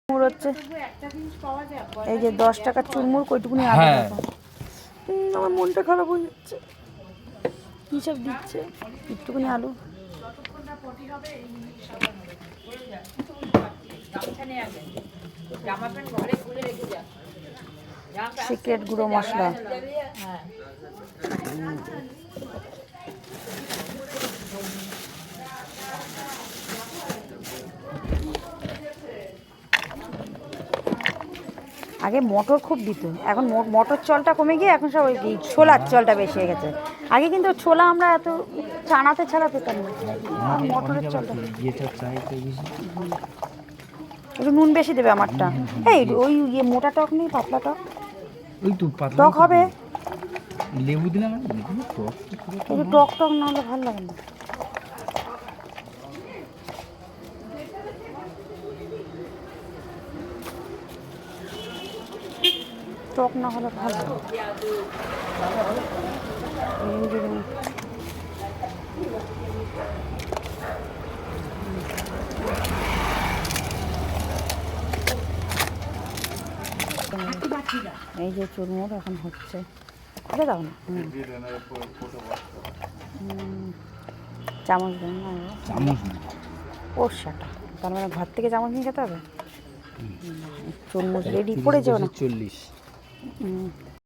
চুরমুর হচ্ছে এই যে 10 টাকার চুরমুর কইটুকুনি আলু আমার মনটা খারাপ হয়ে যাচ্ছে। কী সব দিচ্ছে একটুকুনি আলু। সিক্রেট গুঁড়ো মশলা। আগে মটর খুব দিত, এখন মটর চলটা কমে গিয়ে এখন সব ওই ছোলার চলটা বেশি হয়ে গেছে। আগে কিন্তু ছোলা আমরা এত চানাতে ছাড়া পেতাম না, মটরের চলটা। একটু নুন বেশি দেবে আমারটা। এই ওই ইয়ে মোটা টক নেই, পাতলা টক। ওই তো টক হবে, লেবু দিলাম একটু টক টক না হলে ভালো লাগে না। টক না হলে ভালো লাগে। এই যে চুরমুর এখন হচ্ছে, দাও না। চামচ দেন না, চামচ ওরসাটা। তার মানে ঘর থেকে চামচ নিয়ে খেতে হবে। চুরমুর রেডি পড়ে যাও না। 40